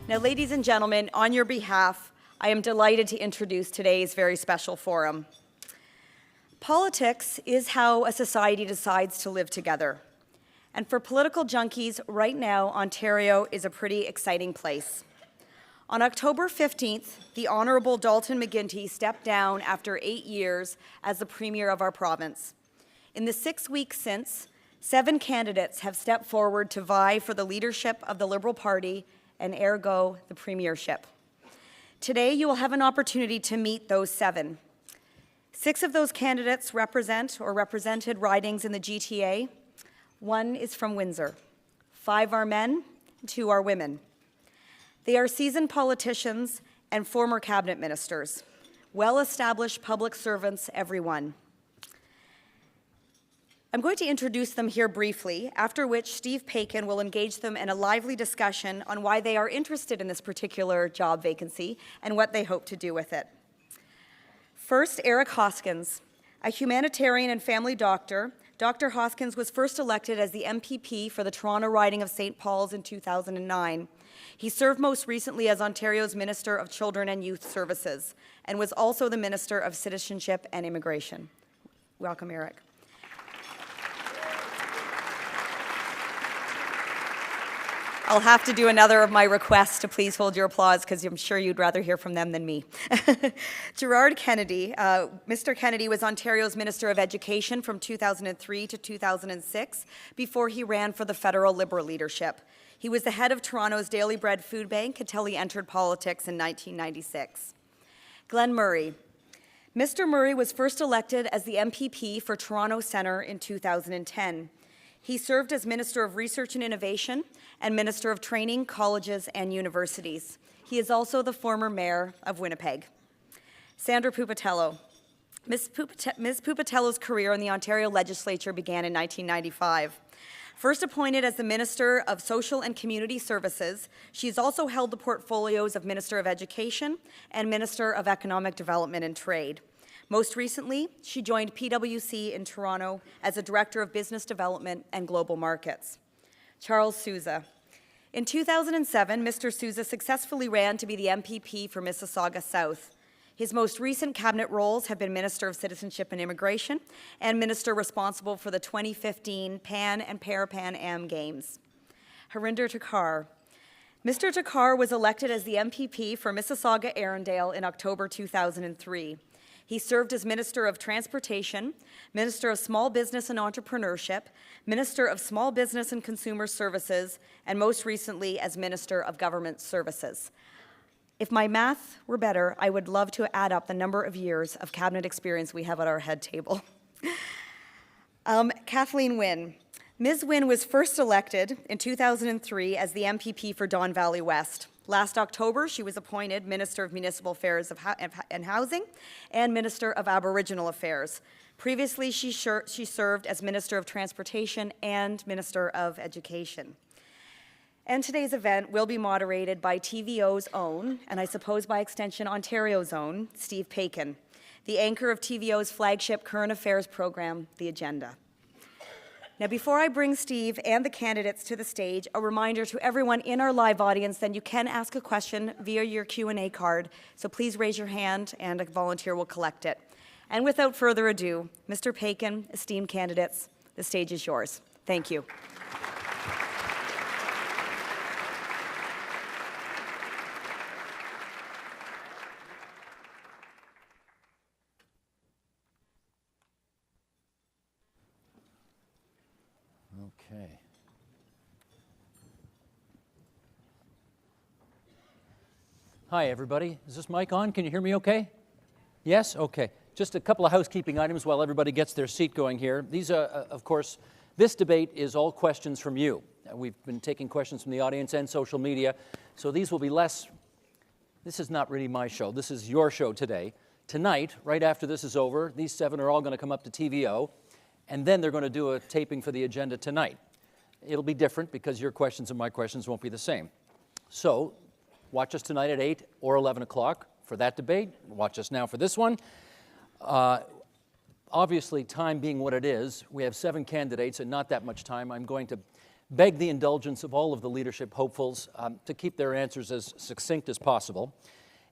Now, ladies and gentlemen, on your behalf, I am delighted to introduce today's very special forum. Politics is how a society decides to live together. And for political junkies, right now, Ontario is a pretty exciting place. On October 15th, the Honourable Dalton McGuinty stepped down after 8 years as the Premier of our province. In the 6 weeks since, 7 candidates have stepped forward to vie for the leadership of the Liberal Party and ergo the premiership. Today, you will have an opportunity to meet those 7. 6 of those candidates represent or represented ridings in the GTA. 1 is from Windsor. 5 are men, 2 are women. They are seasoned politicians and former cabinet ministers, well-established public servants, everyone. I'm going to introduce them here briefly, after which Steve Paikin will engage them in a lively discussion on why they are interested in this particular job vacancy and what they hope to do with it. First, Eric Hoskins, a humanitarian and family doctor. Dr. Hoskins was first elected as the MPP for the Toronto riding of St. Paul's in 2009. He served most recently as Ontario's Minister of Children and Youth Services and was also the Minister of Citizenship and Immigration. Welcome, Eric. I'll have to do another of my requests to please hold your applause because I'm sure you'd rather hear from them than me. Gerard Kennedy. Mr. Kennedy was Ontario's Minister of Education from 2003 to 2006 before he ran for the federal Liberal leadership. He was the head of Toronto's Daily Bread Food Bank until he entered politics in 1996. Glenn Murray. Mr. Murray was first elected as the MPP for Toronto Centre in 2010. He served as Minister of Research and Innovation and Minister of Training, Colleges and Universities. He is also the former Mayor of Winnipeg. Sandra Pupatello. Ms. Pupatello's career in the Ontario Legislature began in 1995. First appointed as the Minister of Social and Community Services, she has also held the portfolios of Minister of Education and Minister of Economic Development and Trade. Most recently, she joined PwC in Toronto as a Director of Business Development and Global Markets. Charles Sousa. In 2007, Mr. Sousa successfully ran to be the MPP for Mississauga South. His most recent cabinet roles have been Minister of Citizenship and Immigration and Minister responsible for the 2015 Pan and Para-Pan Am Games. Harinder Thakkar. Mr. Thakkar was elected as the MPP for Mississauga-Arundel in October 2003. He served as Minister of Transportation, Minister of Small Business and Entrepreneurship, Minister of Small Business and Consumer Services, and most recently as Minister of Government Services. If my math were better, I would love to add up the number of years of cabinet experience we have at our head table. Kathleen Wynne. Ms. Wynne was first elected in 2003 as the MPP for Don Valley West. Last October, she was appointed Minister of Municipal Affairs and Housing and Minister of Aboriginal Affairs. Previously, she served as Minister of Transportation and Minister of Education. And today's event will be moderated by TVO's own, and I suppose by extension Ontario's own, Steve Paikin, the anchor of TVO's flagship current affairs program, The Agenda. Now, before I bring Steve and the candidates to the stage, a reminder to everyone in our live audience that you can ask a question via your Q&A card, so please raise your hand and a volunteer will collect it. And without further ado, Mr. Paikin, esteemed candidates, the stage is yours. Thank you. Okay. Hi, everybody. Is this mic on? Can you hear me okay? Yes? Okay. Just a couple of housekeeping items while everybody gets their seat going here. These are, of course, this debate is all questions from you. We've been taking questions from the audience and social media, so these will be less. This is not really my show. This is your show today. Tonight, right after this is over, these 7 are all going to come up to TVO, and then they're going to do a taping for the agenda tonight. It'll be different because your questions and my questions won't be the same. So watch us tonight at 8 or 11 o'clock for that debate. Watch us now for this one. Obviously, time being what it is, we have 7 candidates and not that much time. I'm going to beg the indulgence of all of the leadership hopefuls to keep their answers as succinct as possible.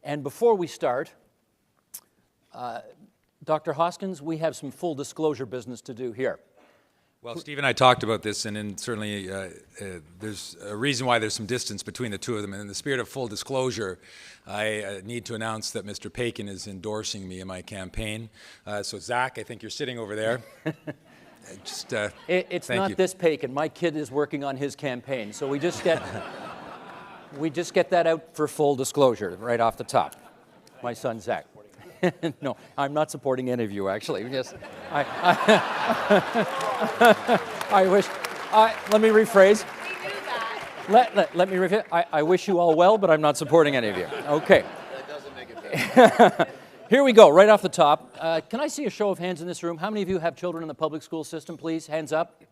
And before we start, Dr. Hoskins, we have some full disclosure business to do here. Well, Steve and I talked about this, and certainly there's a reason why there's some distance between the two of them. And in the spirit of full disclosure, I need to announce that Mr. Pakin is endorsing me in my campaign. So, Zach, I think you're sitting over there. It's thank not you. this Pakin. My kid is working on his campaign, so we just get that out for full disclosure right off the top. My son, Zach. No, I'm not supporting any of you, actually. Just, I wish, let me rephrase. We knew that. Let me rephrase. I wish you all well, but I'm not supporting any of you. Okay. That doesn't make it better. Here we go, right off the top. Can I see a show of hands in this room? How many of you have children in the public school system, please? Hands up.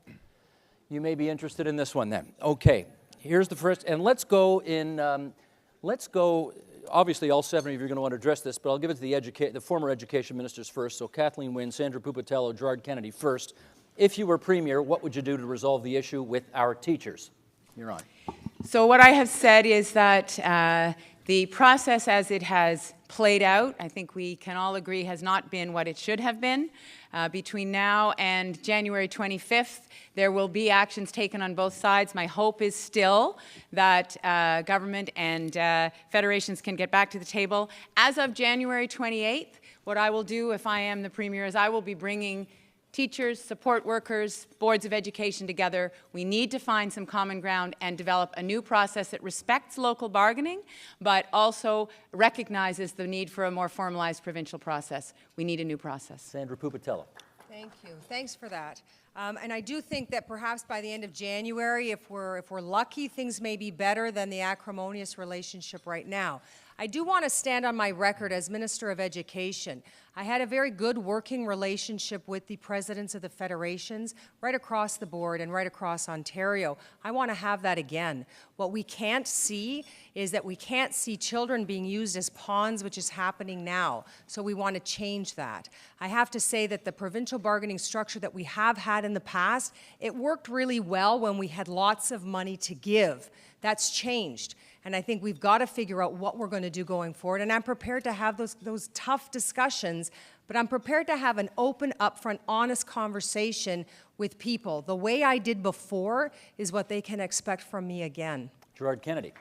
You may be interested in this one then. Okay, here's the first, and let's go, obviously all 7 of you are going to want to address this, but I'll give it to the former education ministers first. So Kathleen Wynne, Sandra Pupatello, Gerard Kennedy first. If you were premier, what would you do to resolve the issue with our teachers? You're on. So what I have said is that the process as it has played out, I think we can all agree, has not been what it should have been. Between now and January 25th, there will be actions taken on both sides. My hope is still that government and federations can get back to the table. As of January 28th, what I will do if I am the premier is I will be bringing teachers, support workers, boards of education together. We need to find some common ground and develop a new process that respects local bargaining, but also recognizes the need for a more formalized provincial process. We need a new process. Sandra Pupatello. Thank you. Thanks for that. And I do think that perhaps by the end of January, if we're lucky, things may be better than the acrimonious relationship right now. I do want to stand on my record as Minister of Education. I had a very good working relationship with the presidents of the federations right across the board and right across Ontario. I want to have that again. What we can't see is that we can't see children being used as pawns, which is happening now. So we want to change that. I have to say that the provincial bargaining structure that we have had in the past, it worked really well when we had lots of money to give. That's changed. And I think we've got to figure out what we're going to do going forward. And I'm prepared to have those tough discussions, but I'm prepared to have an open, upfront, honest conversation with people. The way I did before is what they can expect from me again. Gerard Kennedy.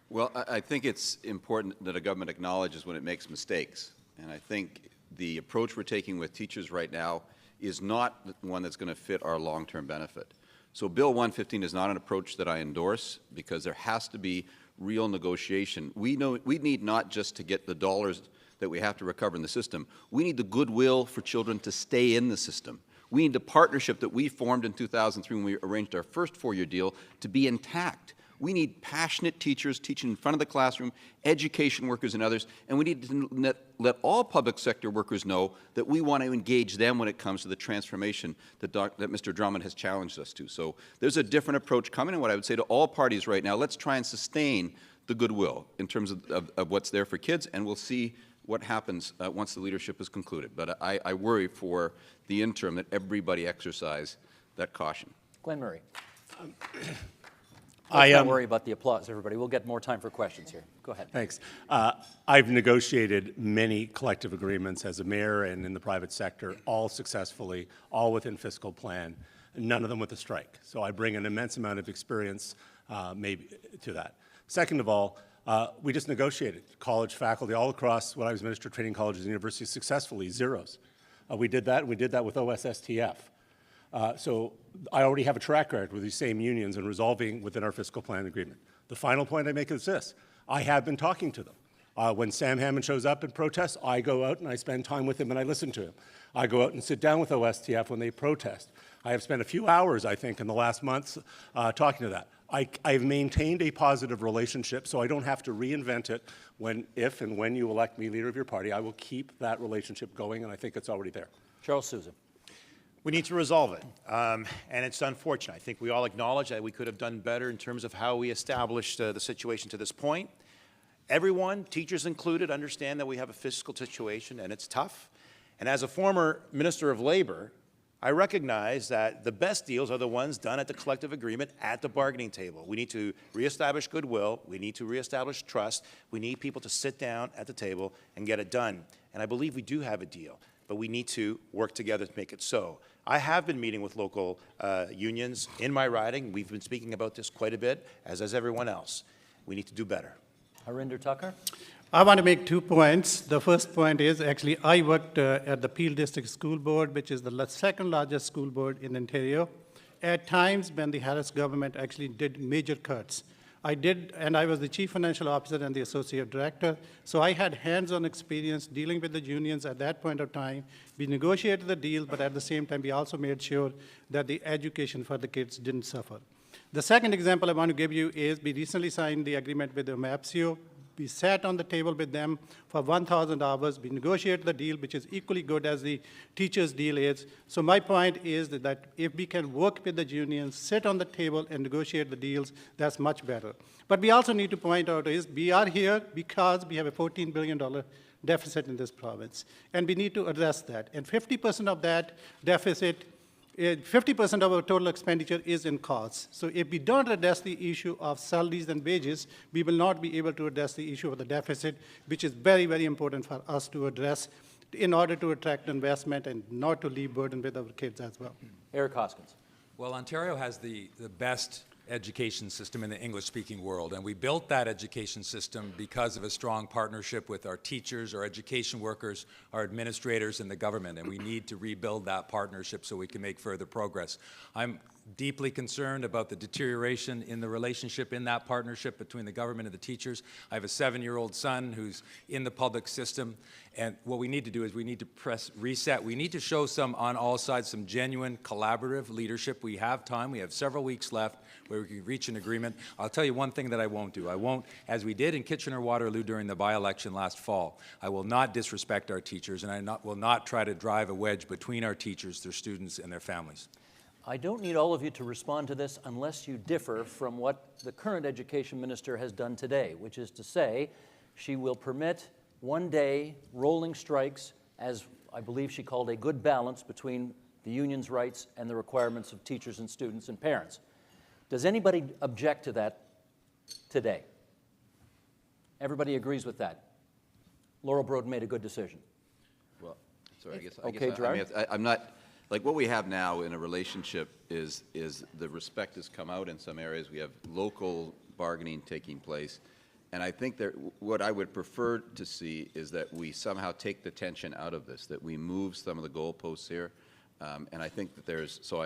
Well, I think it's important that a government acknowledges when it makes mistakes. And I think the approach we're taking with teachers right now is not one that's going to fit our long-term benefit. So Bill 115 is not an approach that I endorse because there has to be real negotiation. We need not just to get the dollars that we have to recover in the system. We need the goodwill for children to stay in the system. We need the partnership that we formed in 2003 when we arranged our first 4-year deal to be intact. We need passionate teachers teaching in front of the classroom, education workers and others, and we need to let all public sector workers know that we want to engage them when it comes to the transformation that Mr. Drummond has challenged us to. So there's a different approach coming, and what I would say to all parties right now, let's try and sustain the goodwill in terms of what's there for kids, and we'll see what happens once the leadership is concluded. But I worry for the interim that everybody exercise that caution. Glenn Murray. Let's not worry about the applause, everybody. We'll get more time for questions here. Go ahead. Thanks. I've negotiated many collective agreements as a mayor and in the private sector, all successfully, all within fiscal plan, none of them with a strike. So I bring an immense amount of experience maybe to that. Second of all, we just negotiated college faculty all across when I was minister of training colleges and universities successfully, zeros. We did that with OSSTF. So I already have a track record with these same unions and resolving within our fiscal plan agreement. The final point I make is this. I have been talking to them. When Sam Hammond shows up and protests, I go out and I spend time with him and I listen to him. I go out and sit down with OSTF when they protest. I have spent a few hours, I think, in the last months talking to that. I've maintained a positive relationship, so I don't have to reinvent it if and when you elect me leader of your party. I will keep that relationship going, and I think it's already there. Charles Sousa. We need to resolve it, and it's unfortunate. I think we all acknowledge that we could have done better in terms of how we established the situation to this point. Everyone, teachers included, understand that we have a fiscal situation and it's tough. And as a former Minister of Labor, I recognize that the best deals are the ones done at the collective agreement at the bargaining table. We need to reestablish goodwill. We need to reestablish trust. We need people to sit down at the table and get it done. And I believe we do have a deal, but we need to work together to make it so. I have been meeting with local unions in my riding. We've been speaking about this quite a bit, as has everyone else. We need to do better. Harinder Tucker? I want to make 2 points. The first point is actually I worked at the Peel District School Board, which is the second largest school board in Ontario. At times when the Harris government actually did major cuts, I did, and I was the chief financial officer and the associate director, so I had hands-on experience dealing with the unions at that point of time. We negotiated the deal, but at the same time, we also made sure that the education for the kids didn't suffer. The second example I want to give you is we recently signed the agreement with the MAPSIO. We sat on the table with them for 1,000 hours. We negotiated the deal, which is equally good as the teachers' deal is. So my point is that if we can work with the unions, sit on the table and negotiate the deals, that's much better. But we also need to point out is we are here because we have a $14 billion deficit in this province, and we need to address that. And 50% of that deficit 50% of our total expenditure is in costs. So if we don't address the issue of salaries and wages, we will not be able to address the issue of the deficit, which is very, very important for us to address in order to attract investment and not to leave burden with our kids as well. Eric Hoskins. Well, Ontario has the best education system in the English-speaking world, and we built that education system because of a strong partnership with our teachers, our education workers, our administrators, and the government, and we need to rebuild that partnership so we can make further progress. I'm deeply concerned about the deterioration in the relationship in that partnership between the government and the teachers. I have a 7-year-old son who's in the public system, and what we need to do is we need to press reset. We need to show on all sides some genuine collaborative leadership. We have time. We have several weeks left where we can reach an agreement. I'll tell you one thing that I won't do. I won't, as we did in Kitchener-Waterloo during the by-election last fall, I will not disrespect our teachers, and I will not try to drive a wedge between our teachers, their students, and their families. I don't need all of you to respond to this unless you differ from what the current education minister has done today, which is to say she will permit one-day rolling strikes as I believe she called a good balance between the union's rights and the requirements of teachers and students and parents. Does anybody object to that today? Everybody agrees with that. Laurel Broden made a good decision. Well, sorry, I guess Gerard? I'm not, like what we have now in a relationship is the respect has come out in some areas. We have local bargaining taking place. And I think that what I would prefer to see is that we somehow take the tension out of this, that we move some of the goalposts here. And I think that there's, so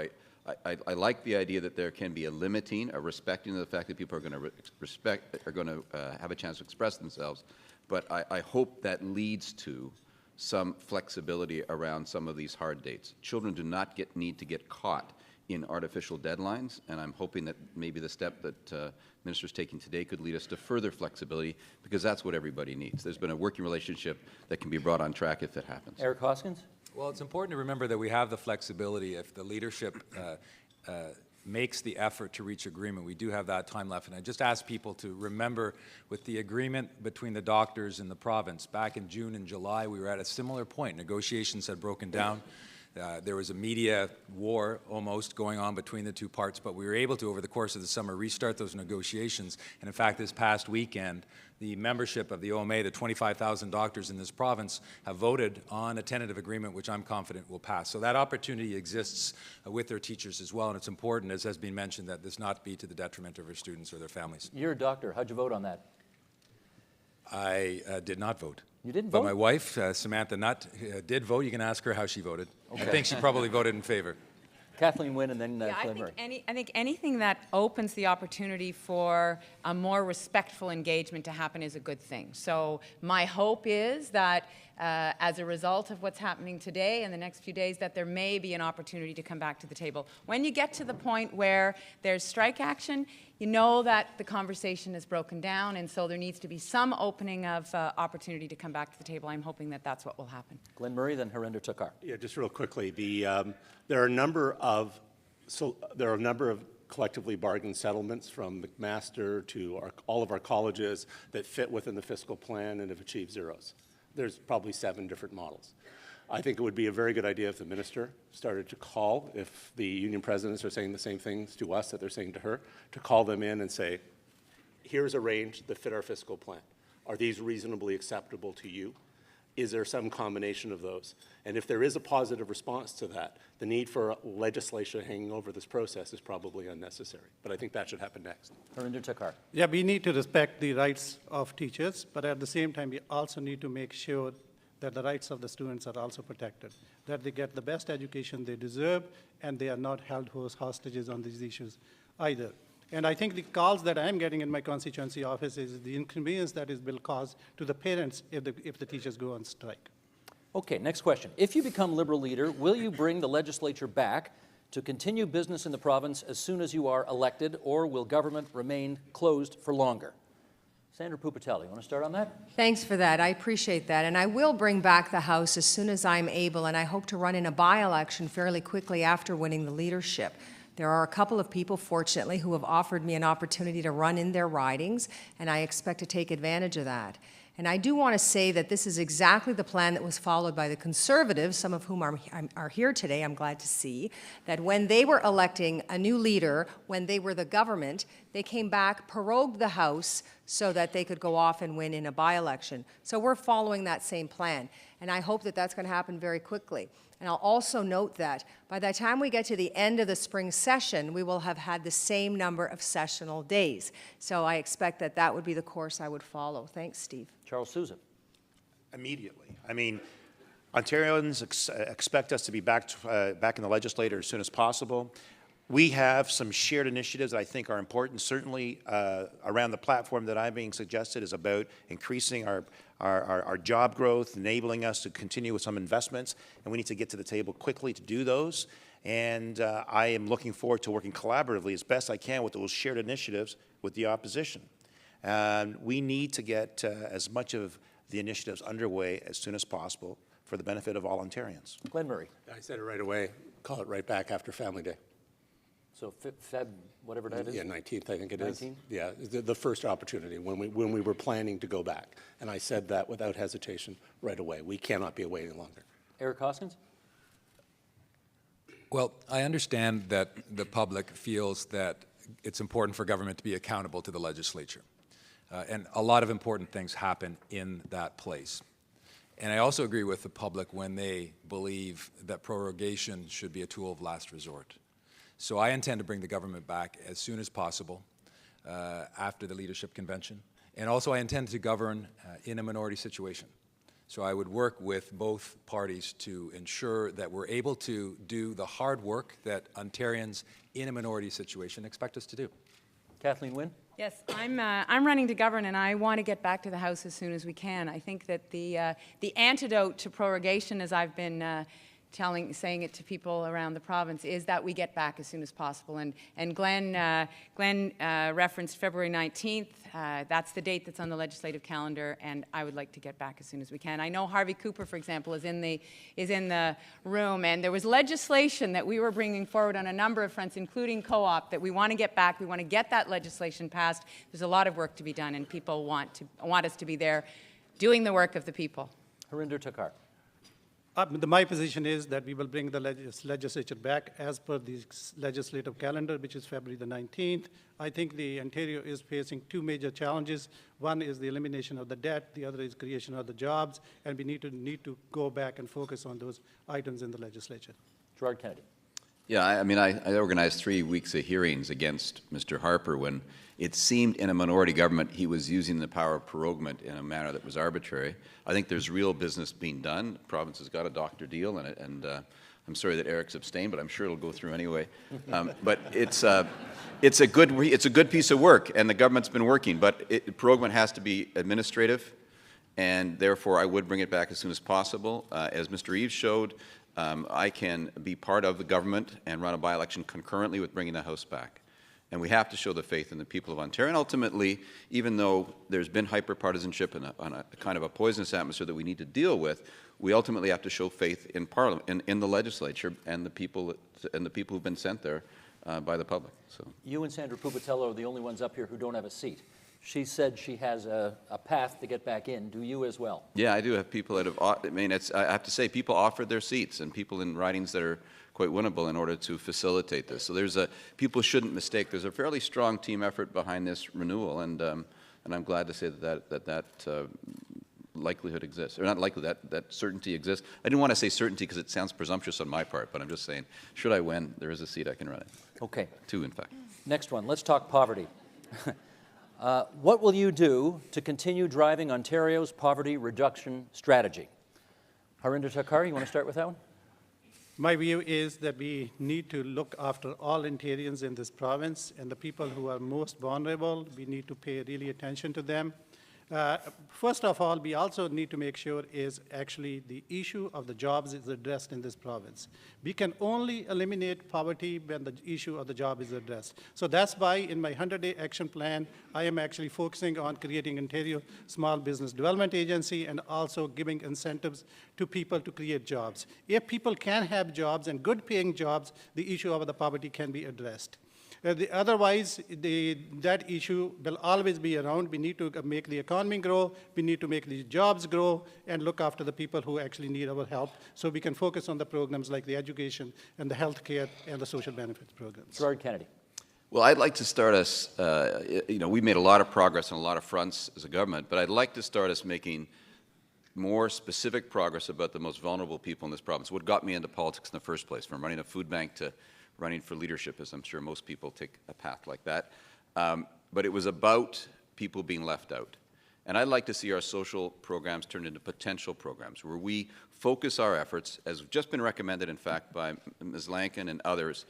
I like the idea that there can be a limiting, a respecting of the fact that people are going to have a chance to express themselves. But I hope that leads to some flexibility around some of these hard dates. Children do not need to get caught in artificial deadlines, and I'm hoping that maybe the step that Minister's taking today could lead us to further flexibility, because that's what everybody needs. There's been a working relationship that can be brought on track if it happens. Eric Hoskins? Well, it's important to remember that we have the flexibility if the leadership makes the effort to reach agreement. We do have that time left, and I just ask people to remember with the agreement between the doctors and the province, back in June and July, we were at a similar point. Negotiations had broken down. There was a media war almost going on between the two parts, but we were able to, over the course of the summer, restart those negotiations. And in fact, this past weekend, the membership of the OMA, the 25,000 doctors in this province, have voted on a tentative agreement, which I'm confident will pass. So that opportunity exists with their teachers as well, and it's important, as has been mentioned, that this not be to the detriment of our students or their families. You're a doctor. How'd you vote on that? I did not vote. You didn't vote? But my wife, Samantha Nutt, did vote. You can ask her how she voted. Okay. I think she probably voted in favor. Kathleen Wynne and then Yeah, Glenn Murray. I think anything that opens the opportunity for a more respectful engagement to happen is a good thing. So my hope is that as a result of what's happening today and the next few days, that there may be an opportunity to come back to the table. When you get to the point where there's strike action, you know that the conversation is broken down, and so there needs to be some opening of opportunity to come back to the table. I'm hoping that that's what will happen. Glenn Murray, then Harinder Tucker. Yeah, just real quickly, there are a number of collectively bargained settlements from McMaster to all of our colleges that fit within the fiscal plan and have achieved zeros. There's probably 7 different models. I think it would be a very good idea if the minister started to call, if the union presidents are saying the same things to us that they're saying to her, to call them in and say, here's a range that fit our fiscal plan. Are these reasonably acceptable to you? Is there some combination of those? And if there is a positive response to that, the need for legislation hanging over this process is probably unnecessary. But I think that should happen next. Harinder Takkar. Yeah, we need to respect the rights of teachers, but at the same time, we also need to make sure that the rights of the students are also protected, that they get the best education they deserve, and they are not held hostages on these issues either. And I think the calls that I'm getting in my constituency office is the inconvenience that will cause to the parents if the teachers go on strike. Okay, next question. If you become Liberal leader, will you bring the legislature back to continue business in the province as soon as you are elected, or will government remain closed for longer? Sandra Pupatelli, you want to start on that? Thanks for that. I appreciate that. And I will bring back the House as soon as I'm able, and I hope to run in a by-election fairly quickly after winning the leadership. There are a couple of people, fortunately, who have offered me an opportunity to run in their ridings, and I expect to take advantage of that. And I do want to say that this is exactly the plan that was followed by the Conservatives, some of whom are here today, I'm glad to see, that when they were electing a new leader, when they were the government, they came back, prorogued the House so that they could go off and win in a by-election. So we're following that same plan, and I hope that that's going to happen very quickly. And I'll also note that by the time we get to the end of the spring session, we will have had the same number of sessional days. So I expect that that would be the course I would follow. Thanks, Steve. Charles Sousa. Immediately. I mean, Ontarians expect us to be back in the legislature as soon as possible. We have some shared initiatives that I think are important. Certainly around the platform that I'm being suggested is about increasing our job growth, enabling us to continue with some investments, and we need to get to the table quickly to do those. And I am looking forward to working collaboratively as best I can with those shared initiatives with the opposition. And we need to get as much of the initiatives underway as soon as possible for the benefit of all Ontarians. Glenn Murray. I said it right away, call it right back after Family Day. So Feb, whatever that is? Yeah, 19th, I think it 19th? is. Yeah, the first opportunity when we were planning to go back. And I said that without hesitation right away. We cannot be away any longer. Eric Hoskins? Well, I understand that the public feels that it's important for government to be accountable to the legislature. And a lot of important things happen in that place. And I also agree with the public when they believe that prorogation should be a tool of last resort. So I intend to bring the government back as soon as possible after the leadership convention. And also I intend to govern in a minority situation. So I would work with both parties to ensure that we're able to do the hard work that Ontarians in a minority situation expect us to do. Kathleen Wynne? Yes, I'm running to govern, and I want to get back to the House as soon as we can. I think that the antidote to prorogation, as I've been saying it to people around the province, is that we get back as soon as possible. And Glenn referenced February 19th. That's the date that's on the legislative calendar, and I would like to get back as soon as we can. I know Harvey Cooper, for example, is in the room, and there was legislation that we were bringing forward on a number of fronts, including co-op, that we want to get back. We want to get that legislation passed. There's a lot of work to be done, and people want us to be there doing the work of the people. Harinder Takkar. My position is that we will bring the legislature back as per the legislative calendar, which is February the 19th. I think the Ontario is facing two major challenges. One is the elimination of the debt. The other is creation of the jobs. And we need to go back and focus on those items in the legislature. Gerard Kennedy. Yeah, I mean, I organized 3 weeks of hearings against Mr. Harper when it seemed in a minority government he was using the power of prorogement in a manner that was arbitrary. I think there's real business being done. The province has got a doctor deal in it, and I'm sorry that Eric's abstained, but I'm sure it'll go through anyway. But it's a good piece of work, and the government's been working. But prorogement has to be administrative, and therefore I would bring it back as soon as possible. As Mr. Eves showed, I can be part of the government and run a by-election concurrently with bringing the House back. And we have to show the faith in the people of Ontario. And ultimately, even though there's been hyper-partisanship and a kind of a poisonous atmosphere that we need to deal with, we ultimately have to show faith in Parliament, in the legislature, and the people who've been sent there by the public. So You and Sandra Pupatello are the only ones up here who don't have a seat. She said she has a path to get back in. Do you as well? Yeah, I do have people that have, I mean, I have to say, people offered their seats, and people in ridings that are quite winnable in order to facilitate this. So people shouldn't mistake, there's a fairly strong team effort behind this renewal, and I'm glad to say that likelihood exists, or not likely, that certainty exists. I didn't want to say certainty because it sounds presumptuous on my part, but I'm just saying, should I win, there is a seat I can run in. Okay. 2, in fact. Next one, let's talk poverty. What will you do to continue driving Ontario's poverty reduction strategy? Harinder Thakkar, you want to start with that one? My view is that we need to look after all Ontarians in this province, and the people who are most vulnerable, we need to pay really attention to them. First of all, we also need to make sure is actually the issue of the jobs is addressed in this province. We can only eliminate poverty when the issue of the job is addressed. So that's why in my 100-day action plan, I am actually focusing on creating Ontario Small Business Development Agency and also giving incentives to people to create jobs. If people can have jobs and good paying jobs, the issue of the poverty can be addressed. Otherwise, that issue will always be around. We need to make the economy grow, we need to make the jobs grow, and look after the people who actually need our help, so we can focus on the programs like the education and the health care and the social benefits programs. Gerard Kennedy. Well, I'd like to start us, we've made a lot of progress on a lot of fronts as a government, but I'd like to start us making more specific progress about the most vulnerable people in this province. What got me into politics in the first place, from running a food bank to running for leadership, as I'm sure most people take a path like that. But it was about people being left out. And I'd like to see our social programs turned into potential programs where we focus our efforts, as just been recommended, in fact, by Ms. Lankin and others,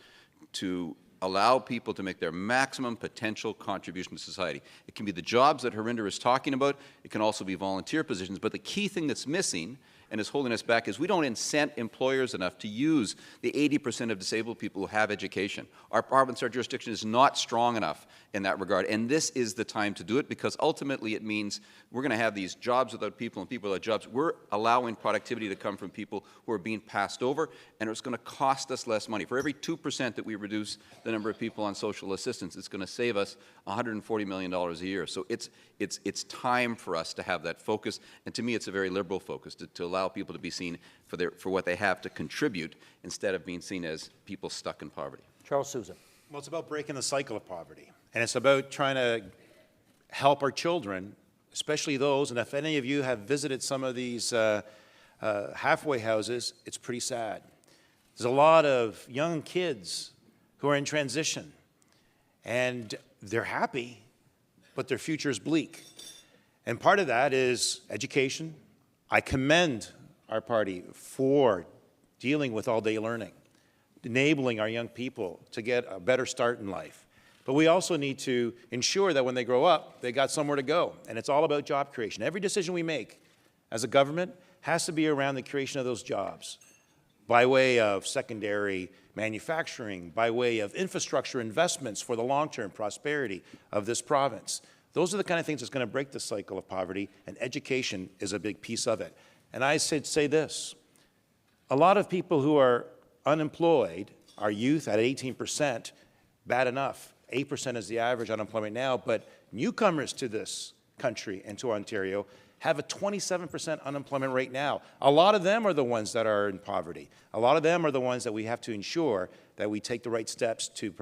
to allow people to make their maximum potential contribution to society. It can be the jobs that Harinder is talking about. It can also be volunteer positions. But the key thing that's missing and is holding us back is we don't incent employers enough to use the 80% of disabled people who have education. Our province, our jurisdiction is not strong enough in that regard, and this is the time to do it, because ultimately it means we're going to have these jobs without people and people without jobs. We're allowing productivity to come from people who are being passed over, and it's going to cost us less money. For every 2% that we reduce the number of people on social assistance, it's going to save us $140 million a year. So it's time for us to have that focus, and to me it's a very liberal focus, to allow people to be seen for what they have to contribute instead of being seen as people stuck in poverty. Charles Sousa. Well, it's about breaking the cycle of poverty, and it's about trying to help our children, especially those, and if any of you have visited some of these halfway houses, it's pretty sad. There's a lot of young kids who are in transition, and they're happy, but their future is bleak. And part of that is education. I commend our party for dealing with all-day learning, enabling our young people to get a better start in life. But we also need to ensure that when they grow up, they got somewhere to go. And it's all about job creation. Every decision we make as a government has to be around the creation of those jobs, by way of secondary manufacturing, by way of infrastructure investments for the long-term prosperity of this province. Those are the kind of things that's going to break the cycle of poverty, and education is a big piece of it. And I say this, a lot of people who are unemployed, our youth at 18%, bad enough. 8% is the average unemployment now, but newcomers to this country and to Ontario have a 27% unemployment rate now. A lot of them are the ones that are in poverty. A lot of them are the ones that we have to ensure that we take the right steps to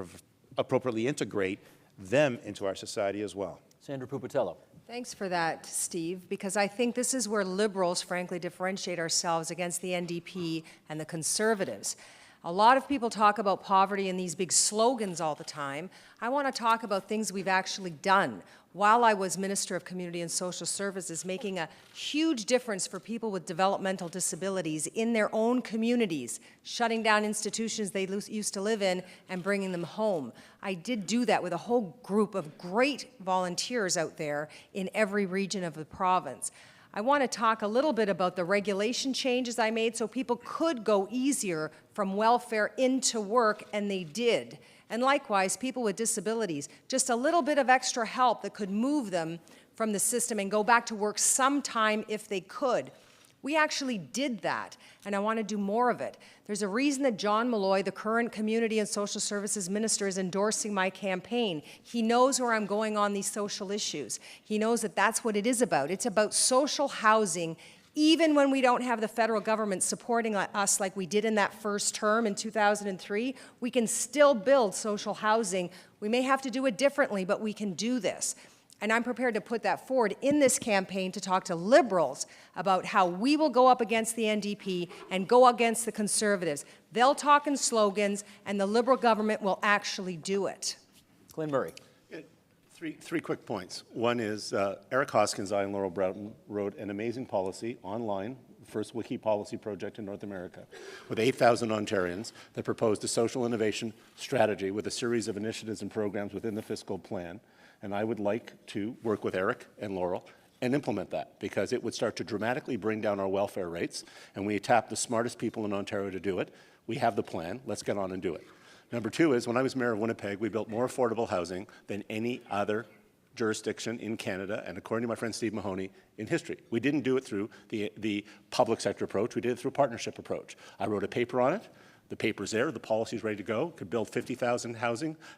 appropriately integrate them into our society as well. Sandra Pupatello. Thanks for that, Steve, because I think this is where Liberals, frankly, differentiate ourselves against the NDP and the Conservatives. A lot of people talk about poverty in these big slogans all the time. I want to talk about things we've actually done. While I was Minister of Community and Social Services, making a huge difference for people with developmental disabilities in their own communities, shutting down institutions they used to live in and bringing them home. I did do that with a whole group of great volunteers out there in every region of the province. I want to talk a little bit about the regulation changes I made so people could go easier from welfare into work, and they did. And likewise, people with disabilities, just a little bit of extra help that could move them from the system and go back to work sometime if they could. We actually did that, and I want to do more of it. There's a reason that John Malloy, the current Community and Social Services Minister, is endorsing my campaign. He knows where I'm going on these social issues. He knows that that's what it is about. It's about social housing, even when we don't have the federal government supporting us like we did in that first term in 2003. We can still build social housing. We may have to do it differently, but we can do this. And I'm prepared to put that forward in this campaign to talk to Liberals about how we will go up against the NDP and go against the Conservatives. They'll talk in slogans, and the Liberal government will actually do it. Glenn Murray. Three quick points. One is Eric Hoskins, I and Laurel Broughton wrote an amazing policy online, the first wiki policy project in North America, with 8,000 Ontarians that proposed a social innovation strategy with a series of initiatives and programs within the fiscal plan. And I would like to work with Eric and Laurel and implement that, because it would start to dramatically bring down our welfare rates, and we tap the smartest people in Ontario to do it. We have the plan. Let's get on and do it. Number two is, when I was mayor of Winnipeg, we built more affordable housing than any other jurisdiction in Canada, and according to my friend Steve Mahoney, in history. We didn't do it through the public sector approach. We did it through a partnership approach. I wrote a paper on it. The paper's there, the policy's ready to go. Could build 50,000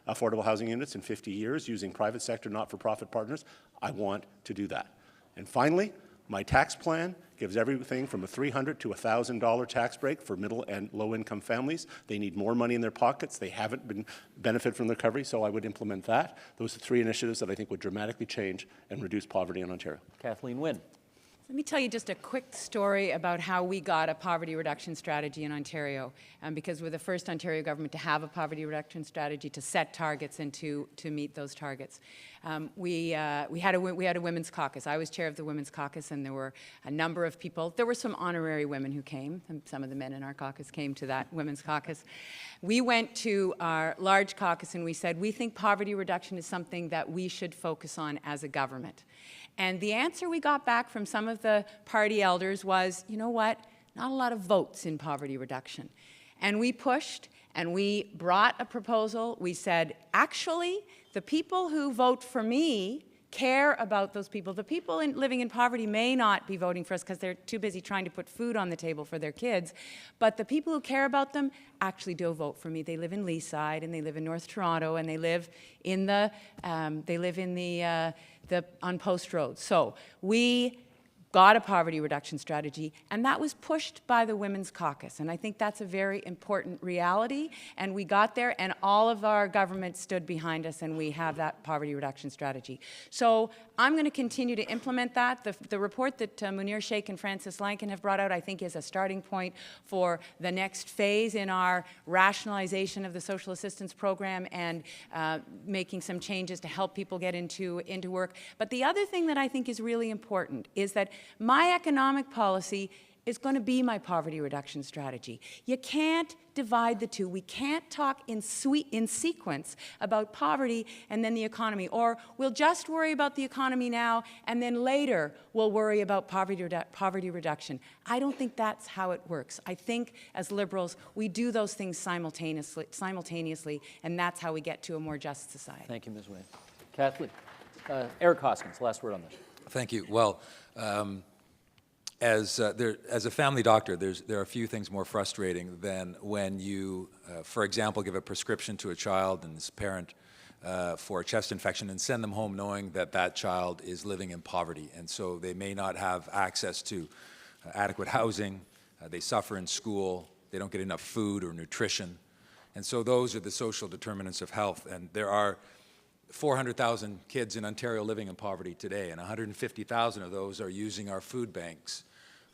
affordable housing units in 50 years using private sector, not-for-profit partners. I want to do that. And finally, my tax plan gives everything from a $300 to $1,000 tax break for middle and low-income families. They need more money in their pockets. They haven't been benefit from the recovery, so I would implement that. Those are three initiatives that I think would dramatically change and reduce poverty in Ontario. Kathleen Wynne. Let me tell you just a quick story about how we got a poverty reduction strategy in Ontario, because we're the first Ontario government to have a poverty reduction strategy, to set targets and to meet those targets. We had a women's caucus. I was chair of the women's caucus, and there were a number of people. There were some honorary women who came, and some of the men in our caucus came to that women's caucus. We went to our large caucus and we said, we think poverty reduction is something that we should focus on as a government. And the answer we got back from some of the party elders was, you know what, not a lot of votes in poverty reduction. And we pushed and we brought a proposal. We said, actually, the people who vote for me care about those people. The people living in poverty may not be voting for us because they're too busy trying to put food on the table for their kids, but the people who care about them actually do vote for me. They live in Leaside, and they live in North Toronto, and they live in the on Post Road. So we got a poverty reduction strategy, and that was pushed by the Women's Caucus. And I think that's a very important reality. And we got there, and all of our government stood behind us, and we have that poverty reduction strategy. So I'm going to continue to implement that. The report that Munir Sheikh and Francis Lankin have brought out, I think, is a starting point for the next phase in our rationalization of the social assistance program and making some changes to help people get into work. But the other thing that I think is really important is that my economic policy is going to be my poverty reduction strategy. You can't divide the two. We can't talk in sequence about poverty and then the economy, or we'll just worry about the economy now and then later we'll worry about poverty reduction. I don't think that's how it works. I think as Liberals we do those things simultaneously, and that's how we get to a more just society. Thank you, Ms. Wynne. Kathleen. Eric Hoskins, last word on this. Thank you. Well, as a family doctor, there are a few things more frustrating than when you, for example, give a prescription to a child and his parent for a chest infection and send them home knowing that that child is living in poverty, and so they may not have access to adequate housing, they suffer in school, they don't get enough food or nutrition, and so those are the social determinants of health. And there are 400,000 kids in Ontario living in poverty today, and 150,000 of those are using our food banks.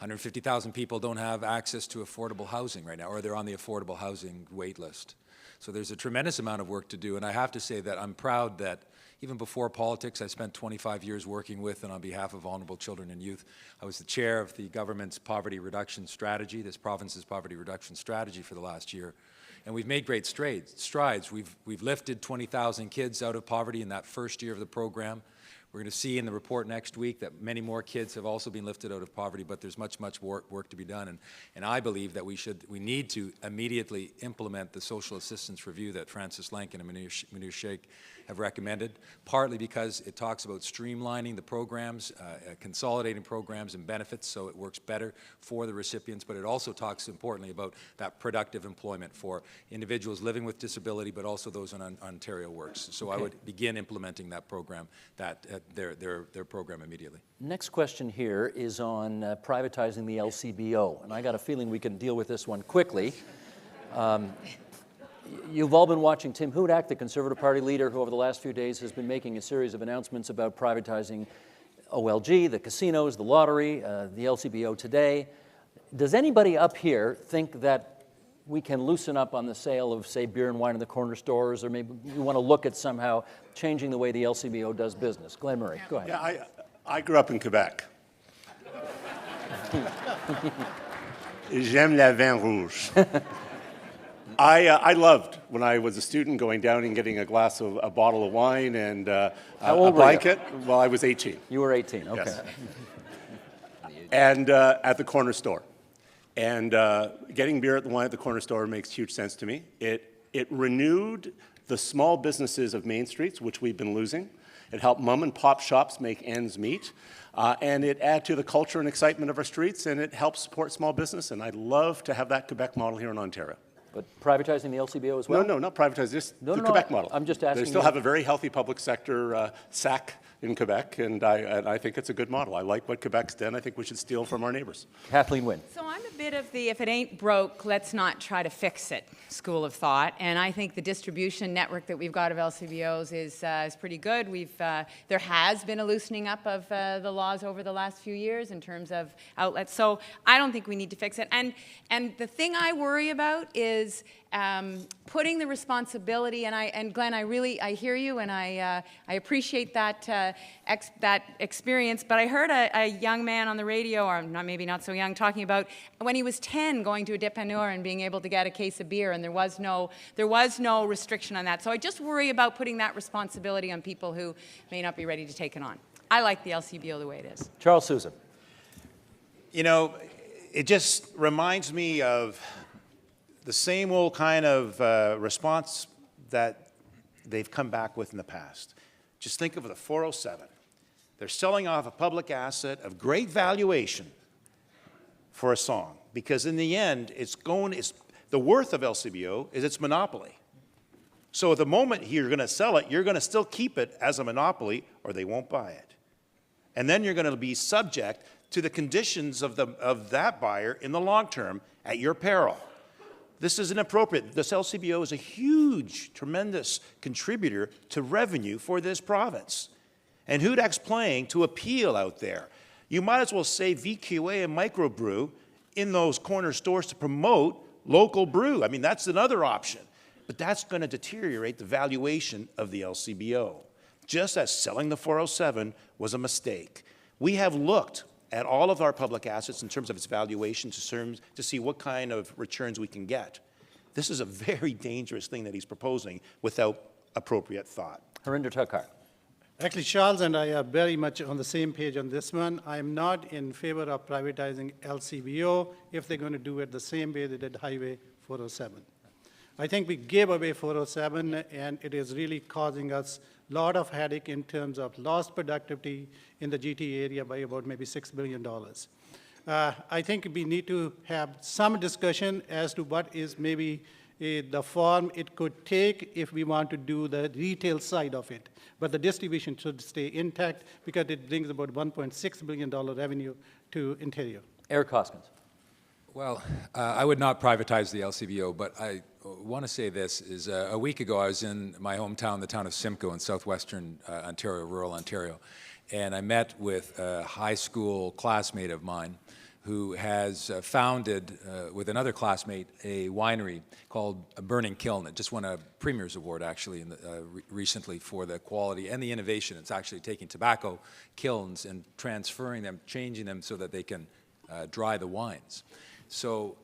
150,000 people don't have access to affordable housing right now, or they're on the affordable housing wait list. So there's a tremendous amount of work to do, and I have to say that I'm proud that even before politics, I spent 25 years working with and on behalf of vulnerable children and youth. I was the chair of the government's poverty reduction strategy, this province's poverty reduction strategy for the last year. And we've made great strides. We've lifted 20,000 kids out of poverty in that first year of the program. We're going to see in the report next week that many more kids have also been lifted out of poverty, but there's much work to be done. And I believe that we need to immediately implement the social assistance review that Francis Lankin and Munir Sheikh have recommended, partly because it talks about streamlining the programs, consolidating programs and benefits so it works better for the recipients, but it also talks importantly about that productive employment for individuals living with disability, but also those on Ontario Works. So I would begin implementing that program, their program immediately. Next question here is on privatizing the LCBO, and I got a feeling we can deal with this one quickly. You've all been watching Tim Hudak, the Conservative Party leader, who over the last few days has been making a series of announcements about privatizing OLG, the casinos, the lottery, the LCBO today. Does anybody up here think that we can loosen up on the sale of, say, beer and wine in the corner stores, or maybe you want to look at somehow changing the way the LCBO does business? Glenn Murray, go ahead. Yeah, I grew up in Quebec. J'aime la vin rouge. I loved, when I was a student, going down and getting a bottle of wine and a blanket. Well, I was 18. You were 18, okay. Yes. And at the corner store. And getting beer at the wine at the corner store makes huge sense to me. It renewed the small businesses of Main Streets, which we've been losing. It helped mom and pop shops make ends meet. And it added to the culture and excitement of our streets, and it helps support small business. And I'd love to have that Quebec model here in Ontario. But privatizing the LCBO as well? No, not privatizing, just No, the no, Quebec no, model. I'm just asking They still you. have a very healthy public sector SAC in Quebec, and I think it's a good model. I like what Quebec's done. I think we should steal from our neighbors. Kathleen Wynne. So I'm a bit of the if it ain't broke, let's not try to fix it school of thought. And I think the distribution network that we've got of LCBOs is pretty good. There has been a loosening up of the laws over the last few years in terms of outlets. So I don't think we need to fix it. And the thing I worry about is putting the responsibility, and Glenn, I hear you, and I appreciate that experience. But I heard a young man on the radio, or maybe not so young, talking about when he was 10 going to a dépanneur and being able to get a case of beer, and there was no restriction on that. So I just worry about putting that responsibility on people who may not be ready to take it on. I like the LCBO the way it is. Charles Sousa. You know, it just reminds me of the same old kind of response that they've come back with in the past. Just think of the 407. They're selling off a public asset of great valuation for a song, because in the end, the worth of LCBO is its monopoly. So at the moment you're going to sell it, you're going to still keep it as a monopoly, or they won't buy it. And then you're going to be subject to the conditions of that buyer in the long term at your peril. This is inappropriate. This LCBO is a huge, tremendous contributor to revenue for this province. And Hudak's playing to appeal out there. You might as well say VQA and microbrew in those corner stores to promote local brew. I mean, that's another option. But that's going to deteriorate the valuation of the LCBO, just as selling the 407 was a mistake. We have looked at all of our public assets in terms of its valuation to see what kind of returns we can get. This is a very dangerous thing that he's proposing without appropriate thought. Harinder Thakkar. Actually, Charles and I are very much on the same page on this one. I'm not in favor of privatizing LCBO if they're going to do it the same way they did Highway 407. I think we gave away 407, and it is really causing us a lot of headache in terms of lost productivity in the GTA area by about maybe $6 billion. I think we need to have some discussion as to what is maybe the form it could take if we want to do the retail side of it. But the distribution should stay intact because it brings about $1.6 billion revenue to Ontario. Eric Hoskins. Well, I would not privatize the LCBO, but I want to say this, is a week ago I was in my hometown, the town of Simcoe in southwestern Ontario, rural Ontario, and I met with a high school classmate of mine who has founded, with another classmate, a winery called Burning Kiln. It just won a Premier's Award, actually, recently for the quality and the innovation. It's actually taking tobacco kilns and transferring them, changing them so that they can dry the wines. So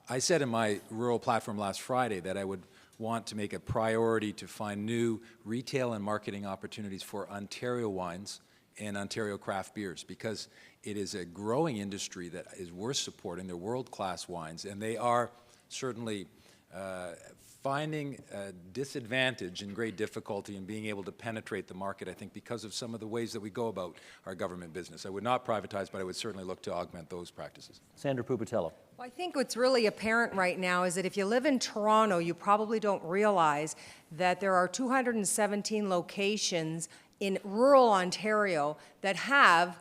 I said in my rural platform last Friday that I would want to make a priority to find new retail and marketing opportunities for Ontario wines and Ontario craft beers, because it is a growing industry that is worth supporting. They're world-class wines, and they are certainly finding a disadvantage and great difficulty in being able to penetrate the market, I think, because of some of the ways that we go about our government business. I would not privatize, but I would certainly look to augment those practices. Sandra Pupatello. Well, I think what's really apparent right now is that if you live in Toronto, you probably don't realize that there are 217 locations in rural Ontario that have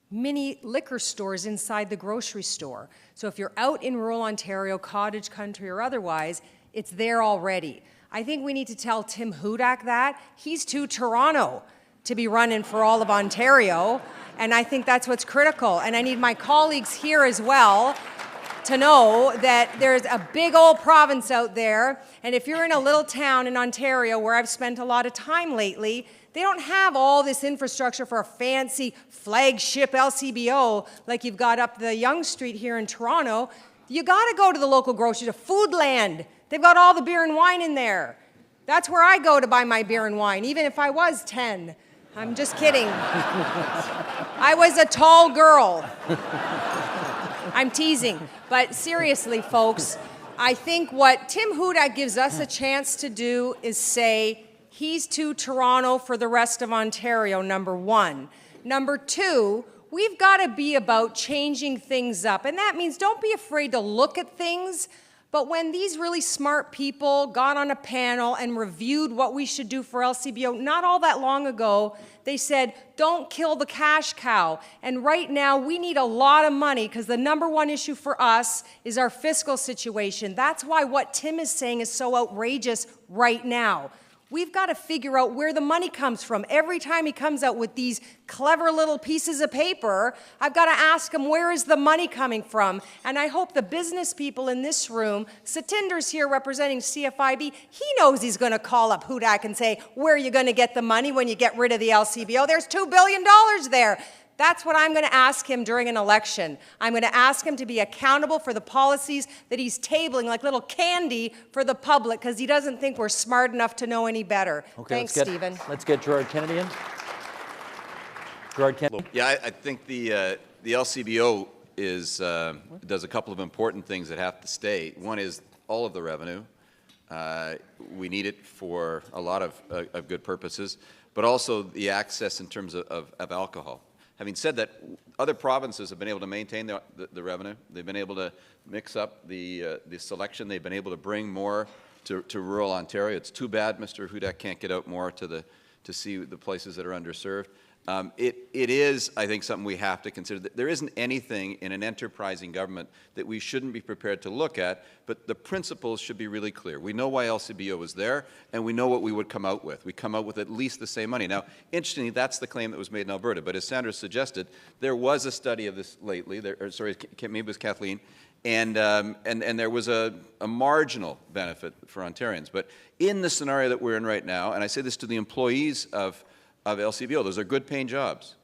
mini liquor stores inside the grocery store. So if you're out in rural Ontario, cottage country or otherwise, it's there already. I think we need to tell Tim Hudak that. He's too Toronto to be running for all of Ontario, and I think that's what's critical. And I need my colleagues here as well to know that there's a big old province out there, and if you're in a little town in Ontario where I've spent a lot of time lately, they don't have all this infrastructure for a fancy flagship LCBO like you've got up the Yonge Street here in Toronto. You got to go to the local grocery store, Foodland. They've got all the beer and wine in there. That's where I go to buy my beer and wine, even if I was 10. I'm just kidding. I was a tall girl. I'm teasing. But seriously, folks, I think what Tim Hudak gives us a chance to do is say, he's too Toronto for the rest of Ontario, number one. Number two, we've got to be about changing things up. And that means don't be afraid to look at things. But when these really smart people got on a panel and reviewed what we should do for LCBO, not all that long ago, they said, don't kill the cash cow. And right now, we need a lot of money because the number one issue for us is our fiscal situation. That's why what Tim is saying is so outrageous right now. We've got to figure out where the money comes from. Every time he comes out with these clever little pieces of paper, I've got to ask him, where is the money coming from? And I hope the business people in this room, Satinder's here representing CFIB, he knows he's going to call up Hudak and say, where are you going to get the money when you get rid of the LCBO? There's $2 billion there. That's what I'm going to ask him during an election. I'm going to ask him to be accountable for the policies that he's tabling like little candy for the public because he doesn't think we're smart enough to know any better. Okay, Thanks, Stephen. Let's get Gerard Kennedy in. Gerard Kennedy. Yeah, I think the LCBO does a couple of important things that have to stay. One is all of the revenue. We need it for a lot of good purposes, but also the access in terms of alcohol. Having said that, other provinces have been able to maintain the revenue. They've been able to mix up the selection. They've been able to bring more to rural Ontario. It's too bad Mr. Hudak can't get out more to see the places that are underserved. It is, I think, something we have to consider. There isn't anything in an enterprising government that we shouldn't be prepared to look at, but the principles should be really clear. We know why LCBO was there, and we know what we would come out with. We come out with at least the same money. Now, interestingly, that's the claim that was made in Alberta, but as Sandra suggested, there was a study of this lately, maybe it was Kathleen, and there was a marginal benefit for Ontarians. But in the scenario that we're in right now, and I say this to the employees of LCBO, those are good-paying jobs.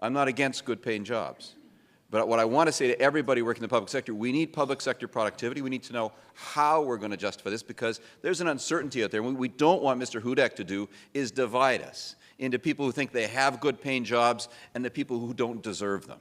I'm not against good-paying jobs. But what I want to say to everybody working in the public sector, we need public sector productivity. We need to know how we're going to justify this because there's an uncertainty out there. What we don't want Mr. Hudak to do is divide us into people who think they have good-paying jobs and the people who don't deserve them.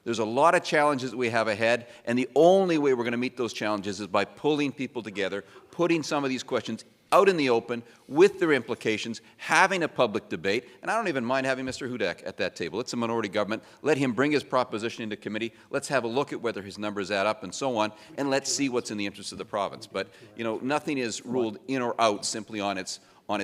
There's a lot of challenges that we have ahead, and the only way we're going to meet those challenges is by pulling people together, putting some of these questions out in the open with their implications, having a public debate, and I don't even mind having Mr. Hudak at that table. It's a minority government. Let him bring his proposition into committee. Let's have a look at whether his numbers add up and so on, and let's see what's in the interest of the province. But, you know, nothing is ruled in or out simply on its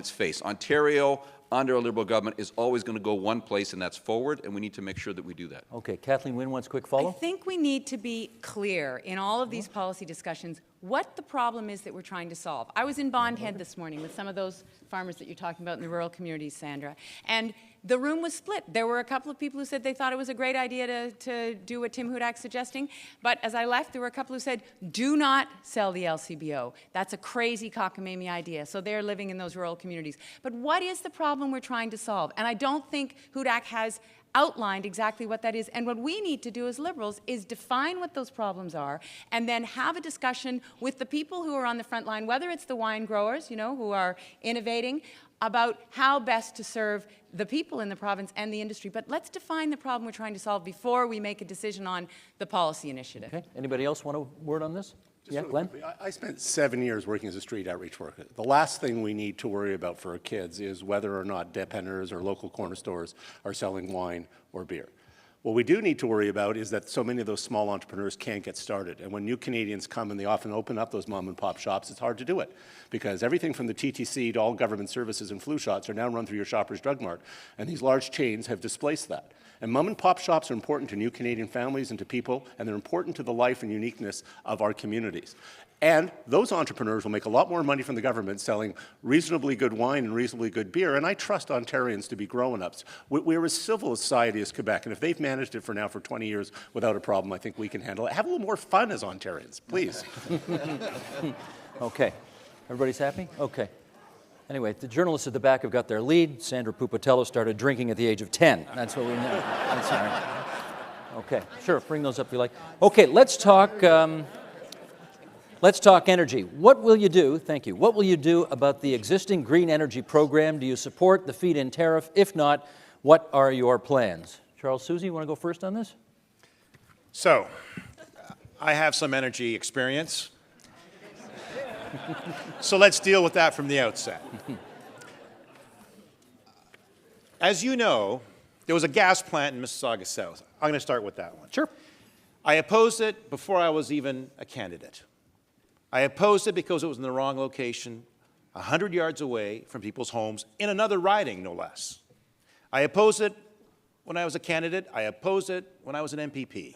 face. Ontario, under a Liberal government, is always going to go one place, and that's forward, and we need to make sure that we do that. Okay, Kathleen Wynne wants a quick follow. I think we need to be clear in all of these policy discussions what the problem is that we're trying to solve. I was in Bond Head this morning with some of those farmers that you're talking about in the rural communities, Sandra, and the room was split. There were a couple of people who said they thought it was a great idea to do what Tim Hudak's suggesting, but as I left, there were a couple who said, do not sell the LCBO. That's a crazy cockamamie idea. So they're living in those rural communities. But what is the problem we're trying to solve? And I don't think Hudak has outlined exactly what that is. And what we need to do as Liberals is define what those problems are and then have a discussion with the people who are on the front line, whether it's the wine growers, you know, who are innovating, about how best to serve the people in the province and the industry. But let's define the problem we're trying to solve before we make a decision on the policy initiative. Okay. Anybody else want a word on this? Yeah, Glenn? I spent 7 years working as a street outreach worker. The last thing we need to worry about for our kids is whether or not dependers or local corner stores are selling wine or beer. What we do need to worry about is that so many of those small entrepreneurs can't get started. And when new Canadians come and they often open up those mom and pop shops, it's hard to do it because everything from the TTC to all government services and flu shots are now run through your Shoppers Drug Mart. And these large chains have displaced that. And mom and pop shops are important to new Canadian families and to people, and they're important to the life and uniqueness of our communities. And those entrepreneurs will make a lot more money from the government selling reasonably good wine and reasonably good beer, and I trust Ontarians to be grown-ups. We're as civil a society as Quebec, and if they've managed it for 20 years without a problem, I think we can handle it. Have a little more fun as Ontarians, please. Okay. Everybody's happy? Okay. Anyway, the journalists at the back have got their lead. Sandra Pupatello started drinking at the age of 10. That's what we know. That's all right. Okay, sure, bring those up if you like. Okay, let's talk energy. What will you do, thank you, what will you do about the existing green energy program? Do you support the feed-in tariff? If not, what are your plans? Charles Soucy, you want to go first on this? So, I have some energy experience. So let's deal with that from the outset. As you know, there was a gas plant in Mississauga South. I'm going to start with that one. Sure. I opposed it before I was even a candidate. I opposed it because it was in the wrong location, 100 yards away from people's homes, in another riding, no less. I opposed it when I was a candidate. I opposed it when I was an MPP.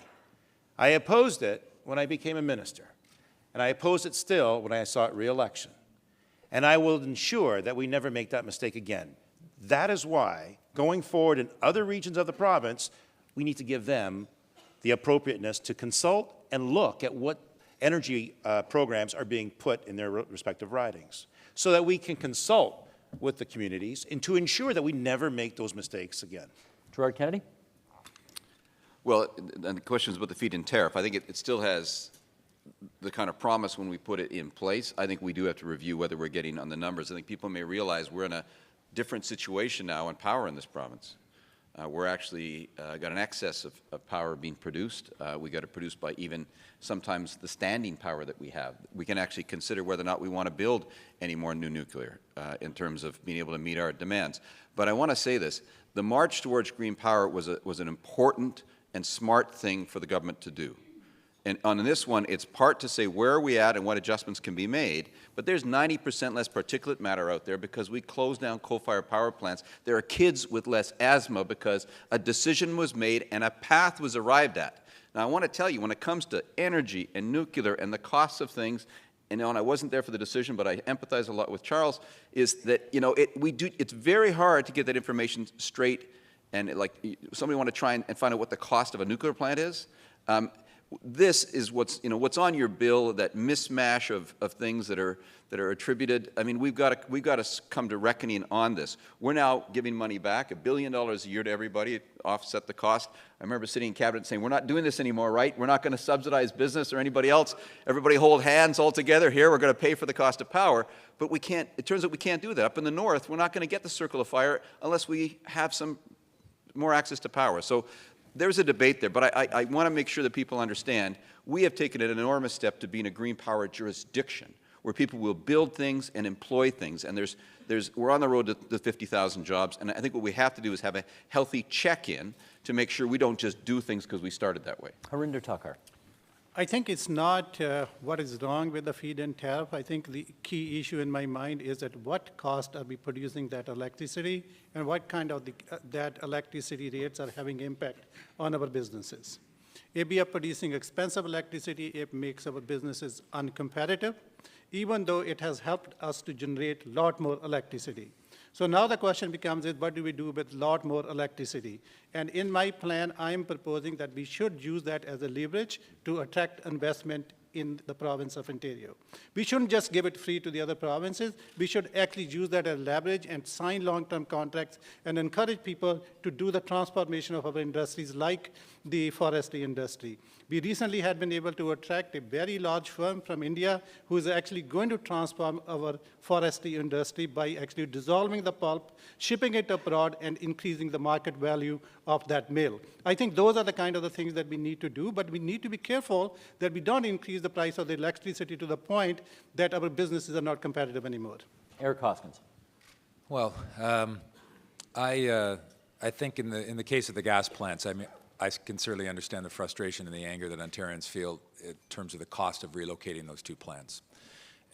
I opposed it when I became a minister. And I oppose it still when I sought re-election. And I will ensure that we never make that mistake again. That is why, going forward in other regions of the province, we need to give them the appropriateness to consult and look at what energy programs are being put in their respective ridings, so that we can consult with the communities and to ensure that we never make those mistakes again. Gerard Kennedy? Well, and the question is about the feed-in tariff. I think it still has the kind of promise when we put it in place. I think we do have to review whether we're getting on the numbers. I think people may realize we're in a different situation now on power in this province. We're actually got an excess of power being produced. We got it produced by even sometimes the standing power that we have. We can actually consider whether or not we want to build any more new nuclear in terms of being able to meet our demands. But I want to say this. The march towards green power was an important and smart thing for the government to do. And on this one, it's part to say where are we at and what adjustments can be made, but there's 90% less particulate matter out there because we closed down coal-fired power plants. There are kids with less asthma because a decision was made and a path was arrived at. Now, I want to tell you, when it comes to energy and nuclear and the costs of things, and I wasn't there for the decision, but I empathize a lot with Charles, is that, it's very hard to get that information straight, and like somebody want to try and find out what the cost of a nuclear plant is. This is what's on your bill, that mismatch of things that are attributed. I mean, we've got to come to reckoning on this. We're now giving money back, $1 billion a year to everybody, to offset the cost. I remember sitting in cabinet saying, we're not doing this anymore, right? We're not going to subsidize business or anybody else. Everybody hold hands all together here. We're going to pay for the cost of power. But we can't. It turns out we can't do that. Up in the north, we're not going to get the circle of fire unless we have some more access to power. So there's a debate there, but I want to make sure that people understand we have taken an enormous step to being a green power jurisdiction where people will build things and employ things. And we're on the road to 50,000 jobs. And I think what we have to do is have a healthy check-in to make sure we don't just do things because we started that way. Harinder Thakkar. I think it's not what is wrong with the feed-in tariff. I think the key issue in my mind is at what cost are we producing that electricity and what kind of that electricity rates are having impact on our businesses. If we are producing expensive electricity, it makes our businesses uncompetitive, even though it has helped us to generate a lot more electricity. So now the question becomes is what do we do with a lot more electricity? And in my plan, I'm proposing that we should use that as a leverage to attract investment in the province of Ontario. We shouldn't just give it free to the other provinces. We should actually use that as leverage and sign long-term contracts and encourage people to do the transformation of our industries like the forestry industry. We recently had been able to attract a very large firm from India who is actually going to transform our forestry industry by actually dissolving the pulp, shipping it abroad, and increasing the market value of that mill. I think those are the kind of the things that we need to do, but we need to be careful that we don't increase the price of the electricity to the point that our businesses are not competitive anymore. Eric Hoskins. Well, I think in the case of the gas plants, I can certainly understand the frustration and the anger that Ontarians feel in terms of the cost of relocating those two plants.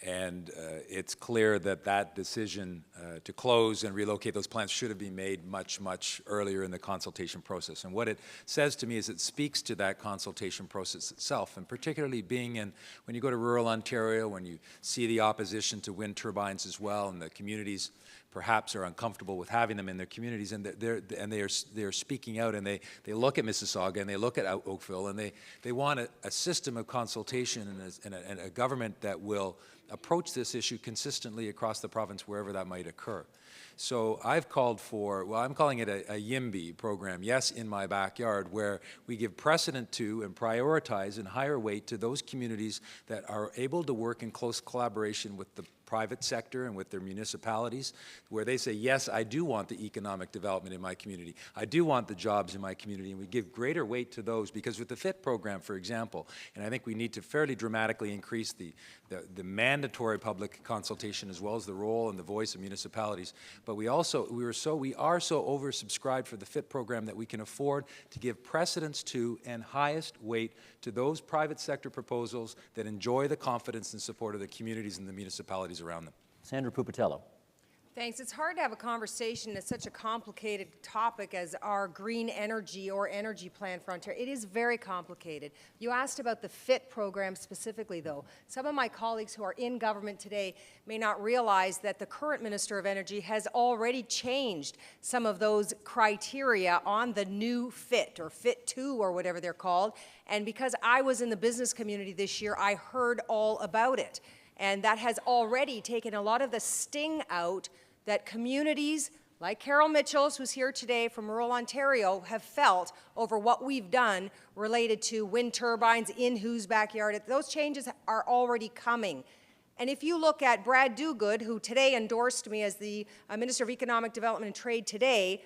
And it's clear that that decision to close and relocate those plants should have been made much, much earlier in the consultation process. And what it says to me is it speaks to that consultation process itself, and particularly being in, when you go to rural Ontario, when you see the opposition to wind turbines as well, and the communities perhaps are uncomfortable with having them in their communities, and they are speaking out, and they look at Mississauga and they look at Oakville, and they want a system of consultation and a government that will approach this issue consistently across the province wherever that might occur. So I've called for, well, I'm calling it a YIMBY program, Yes in My Backyard, where we give precedent to and prioritize and higher weight to those communities that are able to work in close collaboration with the private sector and with their municipalities, where they say, yes, I do want the economic development in my community. I do want the jobs in my community, and we give greater weight to those, because with the FIT program, for example, and I think we need to fairly dramatically increase the mandatory public consultation as well as the role and the voice of municipalities. But we are so oversubscribed for the FIT program that we can afford to give precedence to and highest weight to those private sector proposals that enjoy the confidence and support of the communities and the municipalities around them. Sandra Pupatello. Thanks. It's hard to have a conversation that's such a complicated topic as our green energy or energy plan for Ontario. It is very complicated. You asked about the FIT program specifically, though. Some of my colleagues who are in government today may not realize that the current Minister of Energy has already changed some of those criteria on the new FIT, or FIT 2, or whatever they're called. And because I was in the business community this year, I heard all about it. And that has already taken a lot of the sting out that communities like Carol Mitchell's, who's here today from rural Ontario, have felt over what we've done related to wind turbines in whose backyard. Those changes are already coming. And if you look at Brad Dogood, who today endorsed me as the Minister of Economic Development and Trade today,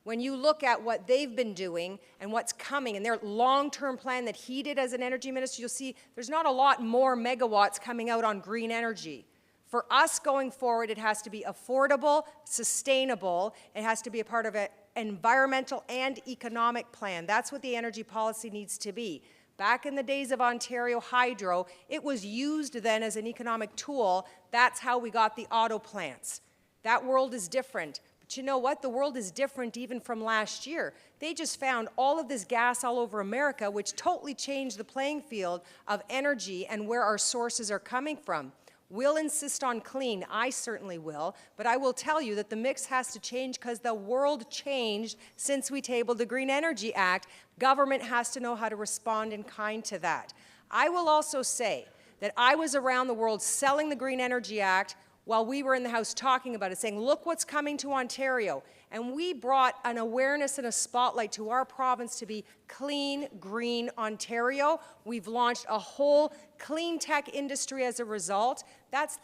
when you look at what they've been doing and what's coming and their long-term plan that he did as an energy minister, you'll see there's not a lot more megawatts coming out on green energy. For us going forward, it has to be affordable, sustainable. It has to be a part of an environmental and economic plan. That's what the energy policy needs to be. Back in the days of Ontario Hydro, it was used then as an economic tool. That's how we got the auto plants. That world is different. But you know what? The world is different even from last year. They just found all of this gas all over America, which totally changed the playing field of energy and where our sources are coming from. We'll insist on clean. I certainly will. But I will tell you that the mix has to change because the world changed since we tabled the Green Energy Act. Government has to know how to respond in kind to that. I will also say that I was around the world selling the Green Energy Act while we were in the House talking about it, saying, look what's coming to Ontario. And we brought an awareness and a spotlight to our province to be clean, green Ontario. We've launched a whole clean tech industry as a result. That's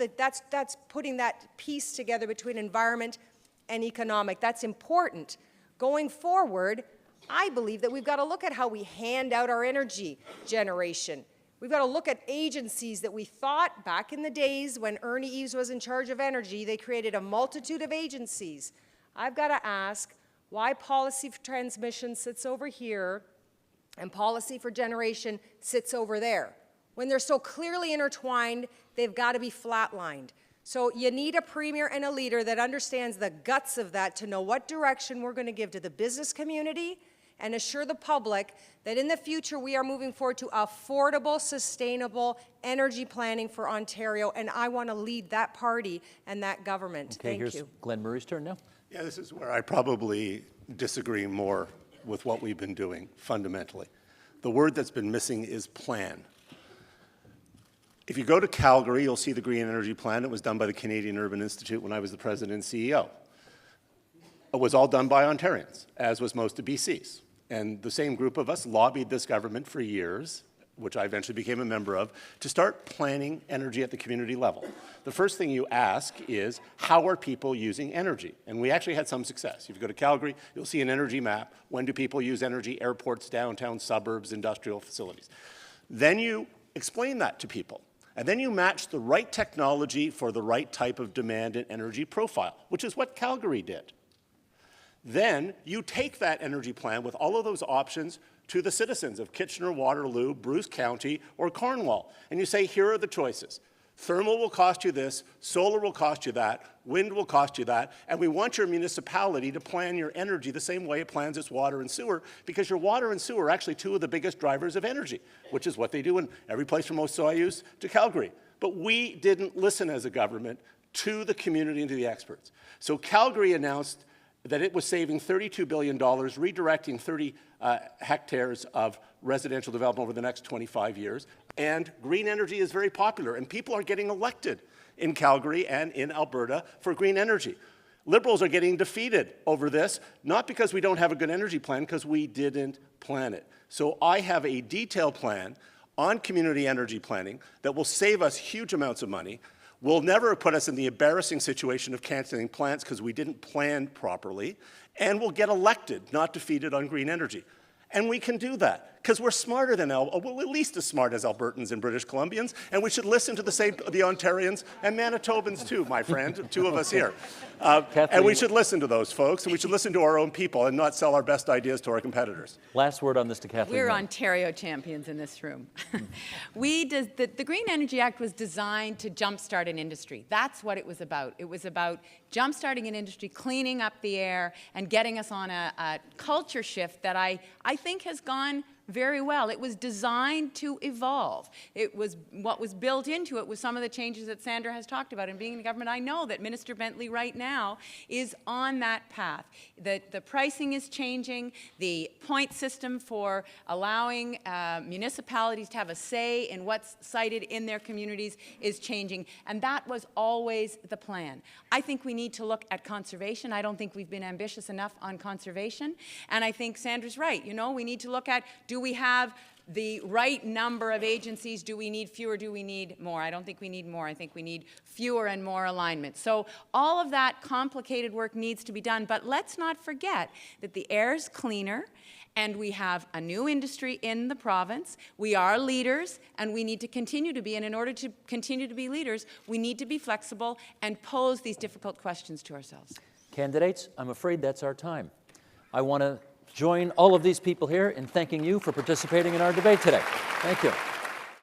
putting that piece together between environment and economic. That's important. Going forward, I believe that we've got to look at how we hand out our energy generation. We've got to look at agencies that we thought back in the days when Ernie Eves was in charge of energy, they created a multitude of agencies. I've got to ask why policy for transmission sits over here and policy for generation sits over there. When they're so clearly intertwined, they've got to be flatlined. So you need a premier and a leader that understands the guts of that to know what direction we're going to give to the business community and assure the public that in the future we are moving forward to affordable, sustainable energy planning for Ontario, and I want to lead that party and that government. Okay, Thank here's you. Glenn Murray's turn now. Yeah, this is where I probably disagree more with what we've been doing fundamentally. The word that's been missing is plan. If you go to Calgary, you'll see the Green Energy Plan. It was done by the Canadian Urban Institute when I was the president and CEO. It was all done by Ontarians, as was most of BC's. And the same group of us lobbied this government for years, which I eventually became a member of, to start planning energy at the community level. The first thing you ask is, how are people using energy? And we actually had some success. If you go to Calgary, you'll see an energy map. When do people use energy? Airports, downtown suburbs, industrial facilities. Then you explain that to people. And then you match the right technology for the right type of demand and energy profile, which is what Calgary did. Then you take that energy plan with all of those options to the citizens of Kitchener, Waterloo, Bruce County, or Cornwall. And you say, here are the choices. Thermal will cost you this, solar will cost you that, wind will cost you that, and we want your municipality to plan your energy the same way it plans its water and sewer, because your water and sewer are actually two of the biggest drivers of energy, which is what they do in every place from Osoyoos to Calgary. But we didn't listen as a government to the community and to the experts. So Calgary announced that it was saving $32 billion, redirecting 30 hectares of residential development over the next 25 years. And green energy is very popular, and people are getting elected in Calgary and in Alberta for green energy. Liberals are getting defeated over this, not because we don't have a good energy plan, because we didn't plan it. So I have a detailed plan on community energy planning that will save us huge amounts of money, will never put us in the embarrassing situation of canceling plants because we didn't plan properly, and will get elected, not defeated on green energy. And we can do that because we're smarter than, well, at least as smart as Albertans and British Columbians, and we should listen to the Ontarians and Manitobans too, my friend, two of us here. And we should listen to those folks, and we should listen to our own people and not sell our best ideas to our competitors. Last word on this to Kathleen. We're Ontario champions in this room. The Green Energy Act was designed to jumpstart an industry. That's what it was about. It was about jumpstarting an industry, cleaning up the air, and getting us on a culture shift that I think has gone very well. It was designed to evolve. It was what was built into it was some of the changes that Sandra has talked about. And being in the government, I know that Minister Bentley right now is on that path. The pricing is changing. The point system for allowing municipalities to have a say in what's cited in their communities is changing. And that was always the plan. I think we need to look at conservation. I don't think we've been ambitious enough on conservation. And I think Sandra's right. You know, we need to look at, do we have the right number of agencies? Do we need fewer? Do we need more? I don't think we need more. I think we need fewer and more alignment. So all of that complicated work needs to be done. But let's not forget that the air is cleaner, and we have a new industry in the province. We are leaders, and we need to continue to be. And in order to continue to be leaders, we need to be flexible and pose these difficult questions to ourselves. Candidates, I'm afraid that's our time. I want to join all of these people here in thanking you for participating in our debate today. Thank you.